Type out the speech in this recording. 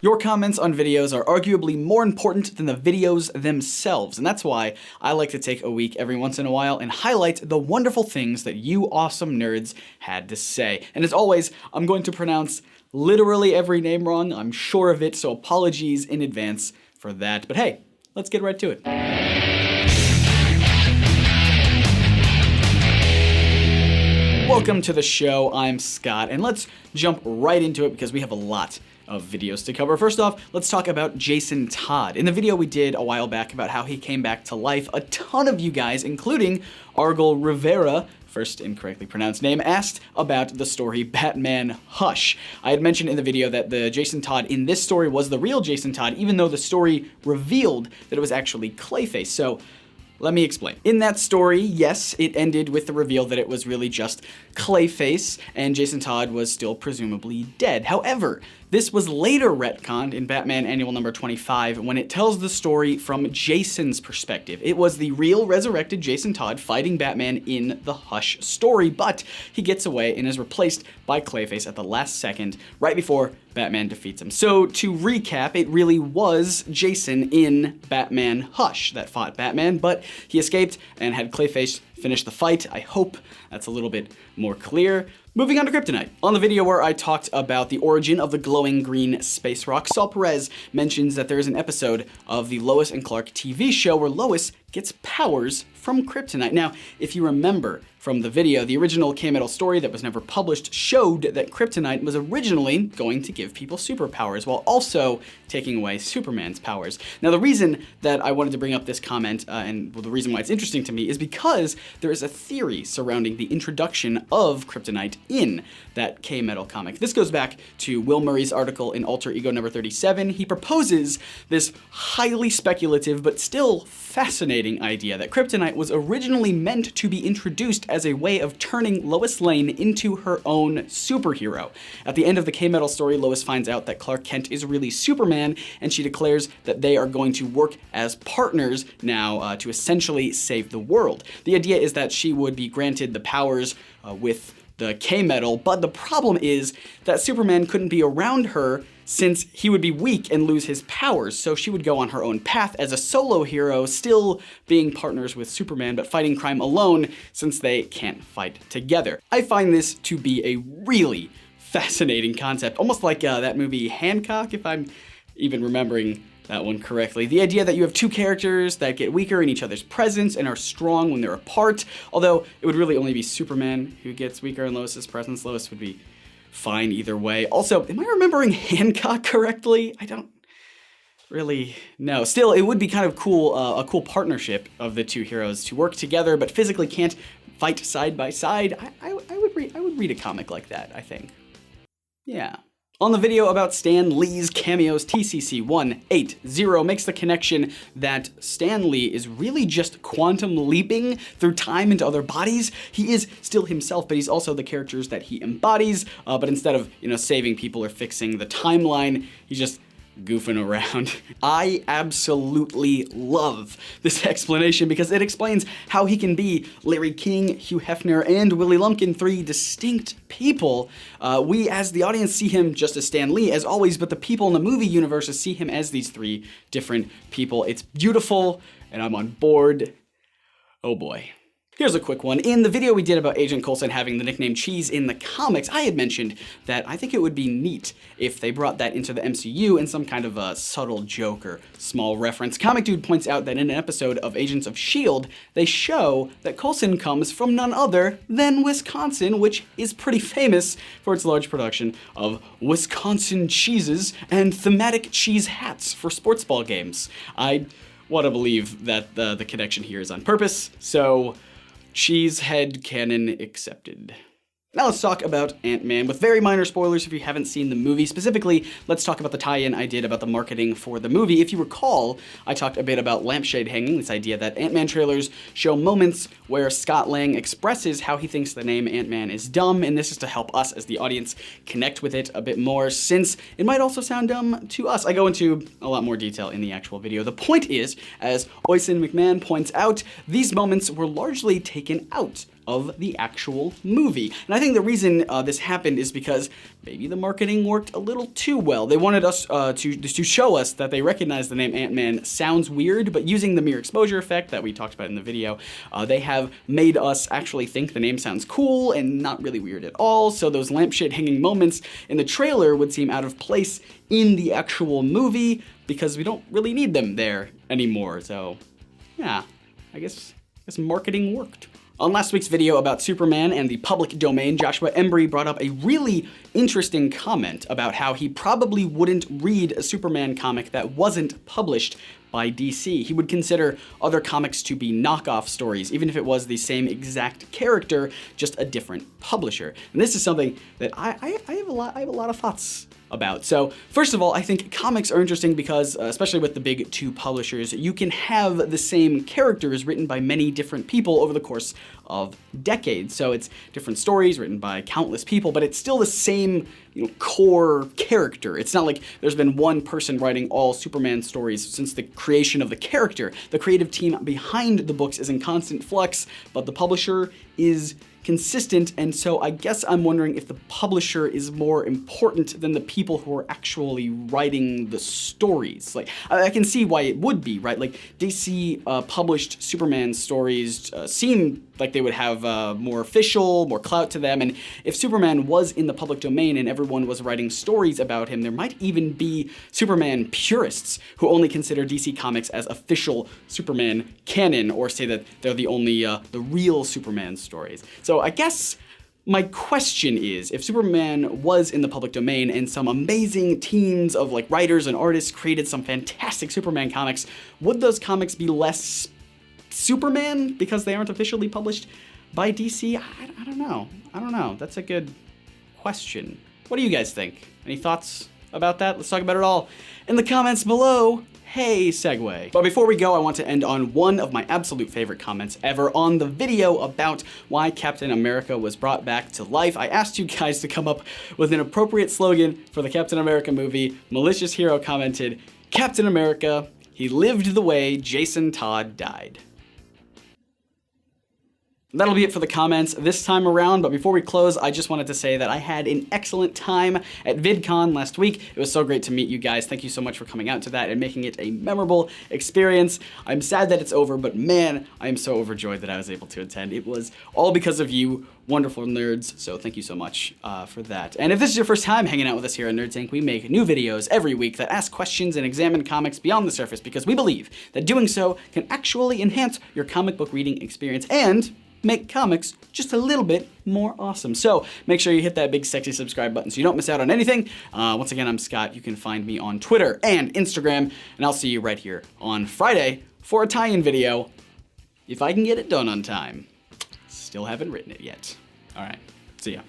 Your comments on videos are arguably more important than the videos themselves, and that's why I like to take a week every once in a while and highlight the wonderful things that you awesome nerds had to say. And as always, I'm going to pronounce literally every name wrong, I'm sure of it, so apologies in advance for that. But hey, let's get right to it. Welcome to the show, I'm Scott, and let's jump right into it because we have a lot of videos to cover. First off, let's talk about Jason Todd. In the video we did a while back about how he came back to life, a ton of you guys, including Argel Rivera, first incorrectly pronounced name, asked about the story Batman Hush. I had mentioned in the video that the Jason Todd in this story was the real Jason Todd, even though the story revealed that it was actually Clayface. So let me explain. In that story, yes, it ended with the reveal that it was really just Clayface, and Jason Todd was still presumably dead. However, this was later retconned in Batman Annual number 25 when it tells the story from Jason's perspective. It was the real resurrected Jason Todd fighting Batman in the Hush story, but he gets away and is replaced by Clayface at the last second, right before Batman defeats him. So to recap, it really was Jason in Batman Hush that fought Batman, but he escaped and had Clayface finish the fight. I hope that's a little bit more clear. Moving on to Kryptonite. On the video where I talked about the origin of the glowing green space rock, Saul Perez mentions that there is an episode of the Lois and Clark TV show where Lois gets powers from Kryptonite. Now, if you remember from the video, the original K-Metal story that was never published showed that Kryptonite was originally going to give people superpowers while also taking away Superman's powers. Now, the reason that I wanted to bring up this comment, the reason why it's interesting to me, is because there is a theory surrounding the introduction of Kryptonite in that K-Metal comic. This goes back to Will Murray's article in Alter Ego number 37. He proposes this highly speculative but still fascinating idea that Kryptonite was originally meant to be introduced as a way of turning Lois Lane into her own superhero. At the end of the K-Metal story, Lois finds out that Clark Kent is really Superman, and she declares that they are going to work as partners now to essentially save the world. The idea is that she would be granted the powers with the K-Metal, but the problem is that Superman couldn't be around her since he would be weak and lose his powers, so she would go on her own path as a solo hero, still being partners with Superman, but fighting crime alone since they can't fight together. I find this to be a really fascinating concept, almost like that movie Hancock, if I'm even remembering that one correctly. The idea that you have two characters that get weaker in each other's presence and are strong when they're apart, although it would really only be Superman who gets weaker in Lois's presence. Lois would be fine either way. Also, am I remembering Hancock correctly? I don't really know. Still, it would be kind of cool, a cool partnership of the two heroes to work together, but physically can't fight side by side. I would read a comic like that, I think. Yeah. On the video about Stan Lee's cameos, TCC180 makes the connection that Stan Lee is really just quantum leaping through time into other bodies. He is still himself, but he's also the characters that he embodies, but instead of, saving people or fixing the timeline, he's just goofing around. I absolutely love this explanation because it explains how he can be Larry King, Hugh Hefner, and Willie Lumpkin, three distinct people. We as the audience see him just as Stan Lee as always, but the people in the movie universe see him as these three different people. It's beautiful and I'm on board. Oh boy. Here's a quick one. In the video we did about Agent Coulson having the nickname Cheese in the comics, I had mentioned that I think it would be neat if they brought that into the MCU in some kind of a subtle joke or small reference. Comic Dude points out that in an episode of Agents of S.H.I.E.L.D., they show that Coulson comes from none other than Wisconsin, which is pretty famous for its large production of Wisconsin cheeses and thematic cheese hats for sports ball games. I want to believe that the connection here is on purpose, so Cheesehead canon accepted. Now let's talk about Ant-Man with very minor spoilers if you haven't seen the movie. Specifically, let's talk about the tie-in I did about the marketing for the movie. If you recall, I talked a bit about lampshade hanging, this idea that Ant-Man trailers show moments where Scott Lang expresses how he thinks the name Ant-Man is dumb, and this is to help us as the audience connect with it a bit more, since it might also sound dumb to us. I go into a lot more detail in the actual video. The point is, as Oyson McMahon points out, these moments were largely taken out of the actual movie. And I think the reason this happened is because maybe the marketing worked a little too well. They wanted us to show us that they recognize the name Ant-Man sounds weird, but using the mere exposure effect that we talked about in the video, they have made us actually think the name sounds cool and not really weird at all. So those lampshade hanging moments in the trailer would seem out of place in the actual movie because we don't really need them there anymore. So yeah, I guess marketing worked. On last week's video about Superman and the public domain, Joshua Embry brought up a really interesting comment about how he probably wouldn't read a Superman comic that wasn't published by DC. He would consider other comics to be knockoff stories, even if it was the same exact character, just a different publisher. And this is something that I have a lot of thoughts about. So first of all, I think comics are interesting because, especially with the big two publishers, you can have the same characters written by many different people over the course of decades. So it's different stories written by countless people, but it's still the same, core character. It's not like there's been one person writing all Superman stories since the creation of the character. The creative team behind the books is in constant flux, but the publisher is consistent, and so I guess I'm wondering if the publisher is more important than the people who are actually writing the stories. Like, I can see why it would be, right? Like, DC published Superman stories seem like they would have more official, more clout to them, and if Superman was in the public domain and everyone was writing stories about him, there might even be Superman purists who only consider DC Comics as official Superman canon, or say that they're the only, the real Superman stories. So I guess my question is, if Superman was in the public domain and some amazing teams of writers and artists created some fantastic Superman comics, would those comics be less Superman because they aren't officially published by DC? I don't know. I don't know. That's a good question. What do you guys think? Any thoughts about that? Let's talk about it all in the comments below. Hey, segue. But before we go, I want to end on one of my absolute favorite comments ever on the video about why Captain America was brought back to life. I asked you guys to come up with an appropriate slogan for the Captain America movie. Malicious Hero commented, "Captain America, he lived the way Jason Todd died." That'll be it for the comments this time around, but before we close, I just wanted to say that I had an excellent time at VidCon last week. It was so great to meet you guys. Thank you so much for coming out to that and making it a memorable experience. I'm sad that it's over, but man, I am so overjoyed that I was able to attend. It was all because of you, wonderful nerds, so thank you so much for that. And if this is your first time hanging out with us here at Nerds Inc., we make new videos every week that ask questions and examine comics beyond the surface because we believe that doing so can actually enhance your comic book reading experience and make comics just a little bit more awesome. So make sure you hit that big sexy subscribe button so you don't miss out on anything. Once again, I'm Scott. You can find me on Twitter and Instagram, and I'll see you right here on Friday for a tie-in video, if I can get it done on time. Still haven't written it yet. All right, see ya.